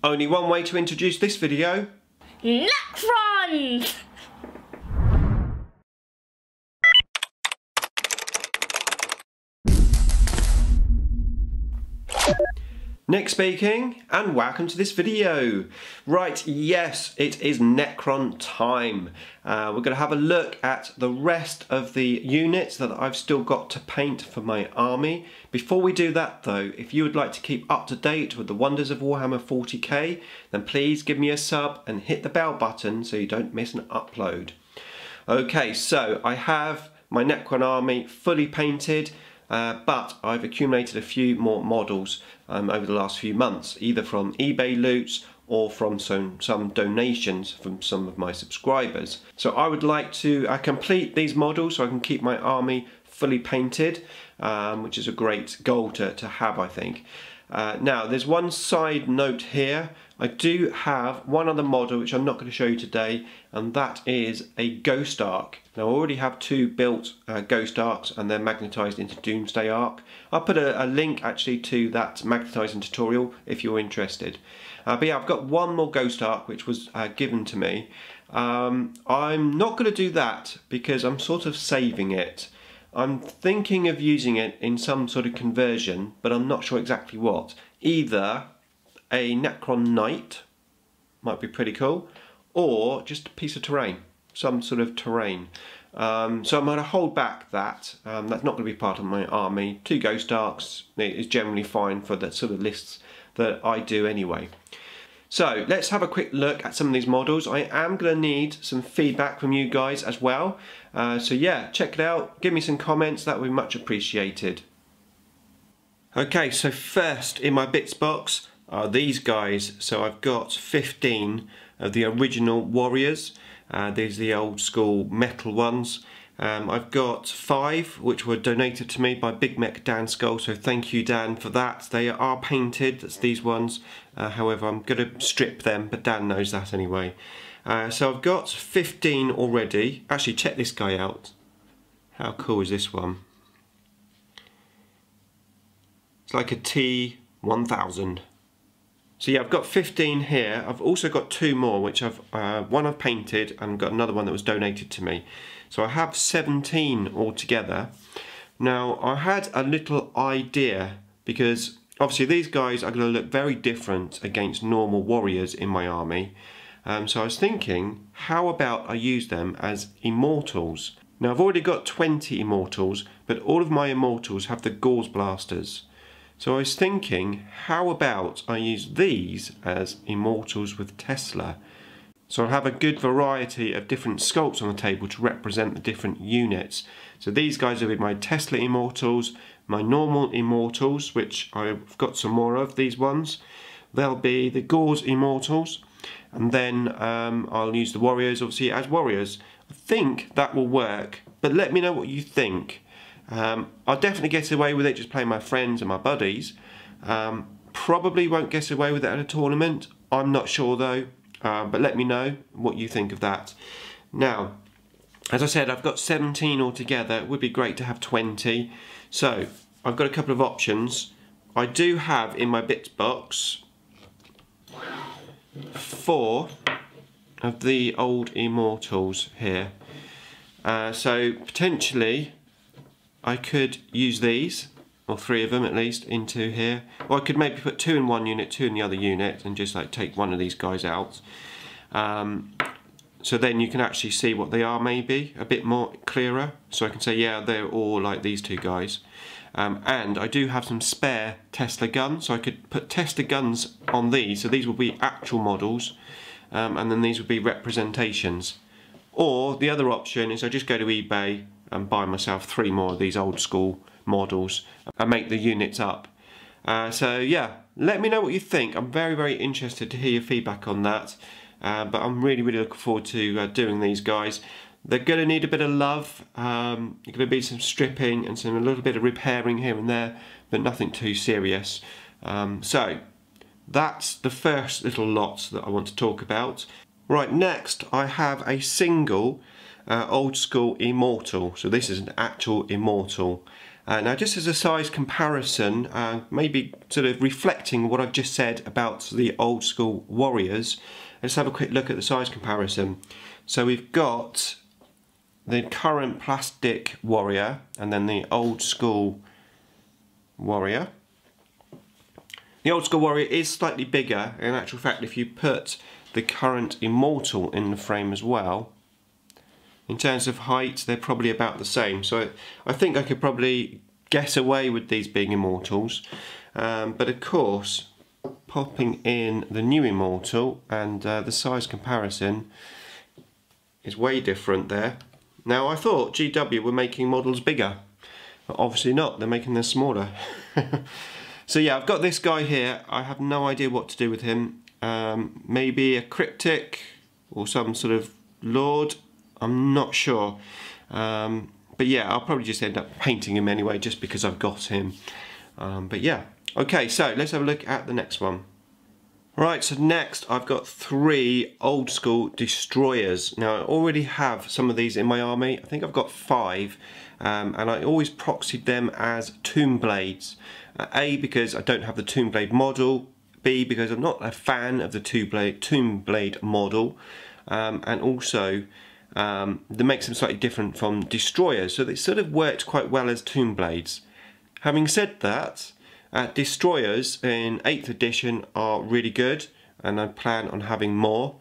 Only one way to introduce this video. Necrons! Nick speaking, and welcome to this video. Right, yes, it is Necron time. We're going to have a look at the rest of the units that I've still got to paint for my army. Before we do that though, if you would like to keep up to date with the wonders of Warhammer 40k, then please give me a sub and hit the bell button so you don't miss an upload. Okay, so I have my Necron army fully painted. But I've accumulated a few more models over the last few months, either from eBay loots or from some donations from some of my subscribers. So I would like to complete these models so I can keep my army fully painted, which is a great goal to have, I think. Now there's one side note here. I do have one other model which I'm not going to show you today, and that is a Ghost Ark. Now I already have two built Ghost Arks and they're magnetised into Doomsday Ark. I'll put a link actually to that magnetising tutorial if you're interested. But yeah, I've got one more Ghost Ark which was given to me. I'm not going to do that because I'm sort of saving it. I'm thinking of using it in some sort of conversion, but I'm not sure exactly what. Either a Necron Knight, might be pretty cool, or just a piece of terrain, some sort of terrain. So I'm going to hold back that. That's not going to be part of my army. Two Ghost Arks is generally fine for the sort of lists that I do anyway. So let's have a quick look at some of these models. I am going to need some feedback from you guys as well. So yeah, check it out, give me some comments, that would be much appreciated. Okay, so first in my bits box are these guys. So I've got 15 of the original warriors. These are the old school metal ones. I've got 5 which were donated to me by Mek Danskull, so thank you Dan for that. They are painted, that's these ones. However, I'm going to strip them, but Dan knows that anyway. So I've got 15 already. Actually, check this guy out. How cool is this one? It's like a T1000. So yeah, I've got 15 here. I've also got 2 more, which one I've painted and got another one that was donated to me. So I have 17 altogether. Now I had a little idea, because obviously these guys are going to look very different against normal warriors in my army. So I was thinking, how about I use them as Immortals? Now I've already got 20 Immortals, but all of my Immortals have the Gauze Blasters. So I was thinking, how about I use these as Immortals with Tesla? So I'll have a good variety of different sculpts on the table to represent the different units. So these guys will be my Tesla Immortals, my normal Immortals, which I've got some more of, these ones. They'll be the Gauze Immortals, and then I'll use the warriors, obviously, as warriors. I think that will work, but let me know what you think. I'll definitely get away with it just playing my friends and my buddies. Probably won't get away with it at a tournament. I'm not sure though, but let me know what you think of that. Now, as I said, I've got 17 altogether. It would be great to have 20. So I've got a couple of options. I do have in my bits box 4 of the old Immortals here. So potentially I could use these, or 3 of them at least, into here. Or I could maybe put 2 in one unit, 2 in the other unit, and just like take one of these guys out. So then you can actually see what they are, maybe a bit more clearer. So I can say, yeah, they're all like these 2 guys. And I do have some spare Tesla guns, so I could put Tesla guns on these. So these will be actual models, and then these would be representations. Or the other option is I just go to eBay and buy myself 3 more of these old school models and make the units up. So yeah, let me know what you think. I'm very, very interested to hear your feedback on that. But I'm really, really looking forward to doing these guys. They're going to need a bit of love. There's going to be some stripping and a little bit of repairing here and there, but nothing too serious. So that's the first little lot that I want to talk about. Right, next I have a single old school Immortal. So this is an actual Immortal. Now just as a size comparison, maybe sort of reflecting what I've just said about the old school warriors, let's have a quick look at the size comparison. So we've got the current plastic warrior and then the old school warrior. The old school warrior is slightly bigger. In actual fact, if you put the current Immortal in the frame as well, in terms of height, they're probably about the same. So I think I could probably get away with these being Immortals. But of course, popping in the new Immortal and the size comparison is way different there. Now I thought GW were making models bigger, but obviously not, they're making them smaller. So yeah, I've got this guy here. I have no idea what to do with him. Maybe a cryptic or some sort of lord, I'm not sure. But yeah, I'll probably just end up painting him anyway, just because I've got him. But yeah, okay, so let's have a look at the next one. Right, so next I've got 3 old school destroyers. Now I already have some of these in my army. I think I've got 5, and I always proxied them as tomb blades. A, because I don't have the tomb blade model. B, because I'm not a fan of the tomb blade model. And also that makes them slightly different from destroyers. So they sort of worked quite well as tomb blades. Having said that, destroyers in 8th edition are really good, and I plan on having more.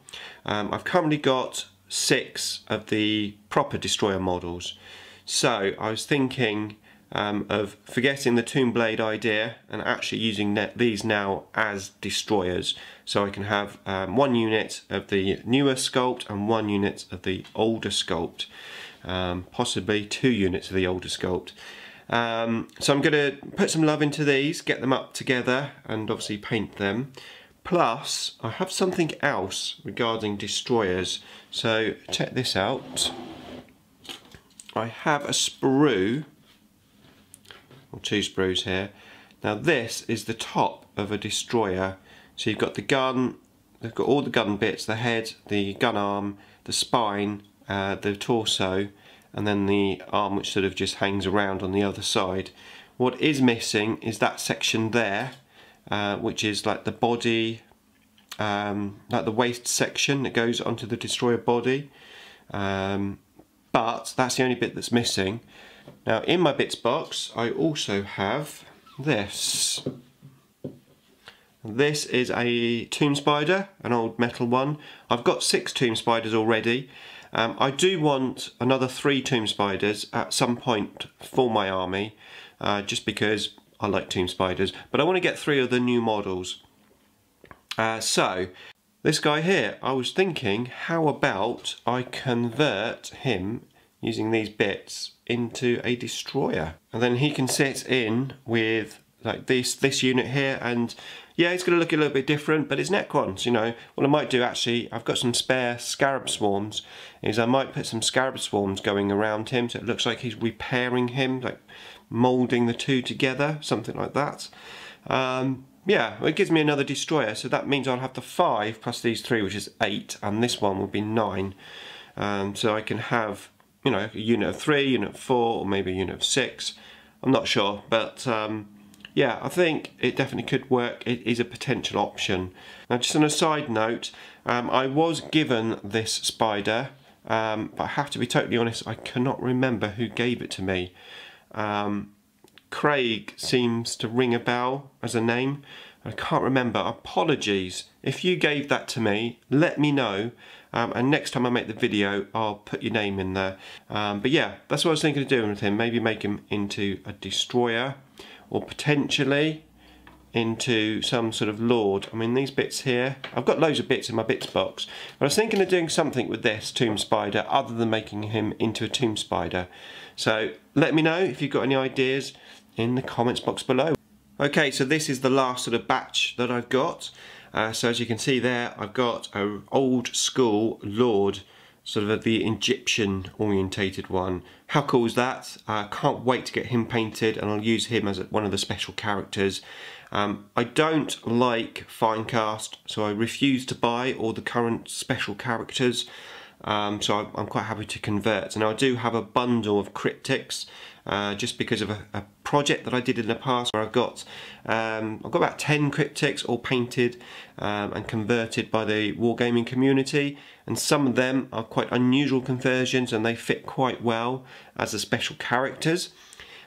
I've currently got 6 of the proper destroyer models, so I was thinking of forgetting the tomb blade idea and actually using these now as destroyers, so I can have 1 unit of the newer sculpt and 1 unit of the older sculpt, possibly 2 units of the older sculpt. So I'm going to put some love into these, get them up together and obviously paint them. Plus I have something else regarding destroyers, so check this out. I have a sprue, or 2 sprues here. Now this is the top of a destroyer, so you've got the gun, they've got all the gun bits, the head, the gun arm, the spine, the torso, and then the arm which sort of just hangs around on the other side. What is missing is that section there, which is like the body, like the waist section that goes onto the destroyer body. But that's the only bit that's missing. Now in my bits box I also have this. This is a tomb spider, an old metal one. I've got 6 tomb spiders already. I do want another 3 tomb spiders at some point for my army, just because I like tomb spiders, but I want to get 3 of the new models. So this guy here, I was thinking, how about I convert him using these bits into a destroyer, and then he can sit in with like this unit here, and yeah, it's going to look a little bit different, but it's Necrons, you know. What I might do, actually, I've got some spare scarab swarms, is I might put some scarab swarms going around him so it looks like he's repairing him, like moulding the 2 together, something like that. Yeah, it gives me another destroyer, so that means I'll have the 5 plus these 3, which is 8, and this one will be 9. So I can have, you know, a unit of 3, unit of 4, or maybe a unit of 6. I'm not sure, but yeah, I think it definitely could work. It is a potential option. Now, just on a side note, I was given this spider, but I have to be totally honest, I cannot remember who gave it to me. Craig seems to ring a bell as a name. I can't remember. Apologies. If you gave that to me, let me know. And next time I make the video, I'll put your name in there. But yeah, that's what I was thinking of doing with him. Maybe make him into a destroyer, or potentially into some sort of lord. I mean, these bits here, I've got loads of bits in my bits box, but I was thinking of doing something with this tomb spider other than making him into a tomb spider. So let me know if you've got any ideas in the comments box below. Okay, so this is the last sort of batch that I've got. So as you can see there, I've got an old school lord, sort of the Egyptian orientated one. How cool is that? I can't wait to get him painted, and I'll use him as one of the special characters. I don't like Finecast, so I refuse to buy all the current special characters. so I'm quite happy to convert. And I do have a bundle of cryptics, just because of a project that I did in the past where I've got about 10 cryptics all painted and converted by the wargaming community, and some of them are quite unusual conversions and they fit quite well as the special characters.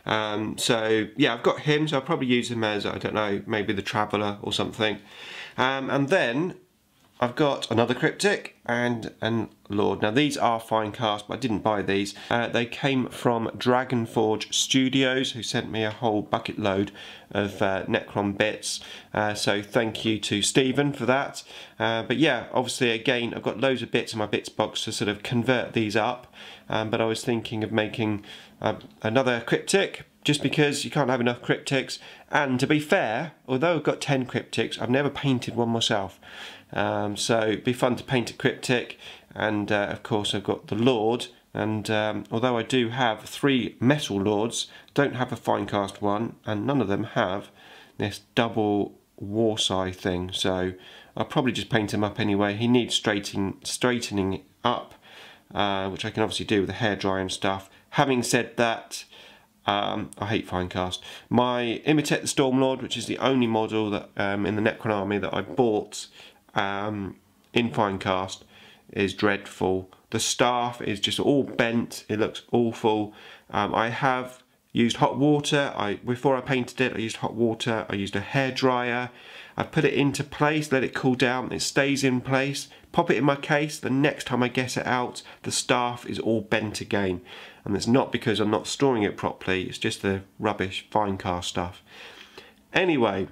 So yeah, I've got him, so I'll probably use him as, I don't know, maybe the Traveller or something. And then I've got another cryptic and Lord. Now these are fine cast, but I didn't buy these. They came from Dragonforge Studios, who sent me a whole bucket load of Necron bits. So thank you to Stephen for that. But yeah, obviously again, I've got loads of bits in my bits box to sort of convert these up. But I was thinking of making another cryptic, just because you can't have enough cryptics. And to be fair, although I've got 10 cryptics, I've never painted one myself. So it'd be fun to paint a cryptic. And of course I've got the Lord, and although I do have 3 metal Lords, don't have a fine cast one, and none of them have this double Warsai thing, so I'll probably just paint him up anyway. He needs straightening up, which I can obviously do with the hairdryer and stuff. Having said that, I hate fine cast. My Imitate the Stormlord, which is the only model that in the Necron army that I bought in fine cast, is dreadful. The staff is just all bent. It looks awful. I have used hot water. Before I painted it, I used hot water. I used a hairdryer. I put it into place, let it cool down. It stays in place. Pop it in my case. The next time I get it out, the staff is all bent again. And it's not because I'm not storing it properly. It's just the rubbish fine cast stuff. Anyway,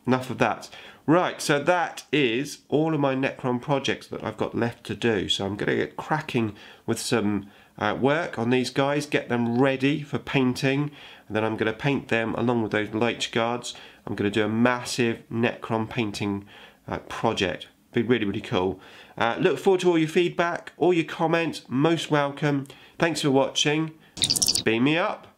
enough of that. Right, so that is all of my Necron projects that I've got left to do. So I'm going to get cracking with some work on these guys, get them ready for painting, and then I'm going to paint them along with those Lich Guards. I'm going to do a massive Necron painting project. Be really, really cool. Look forward to all your feedback, all your comments, most welcome. Thanks for watching. Beam me up.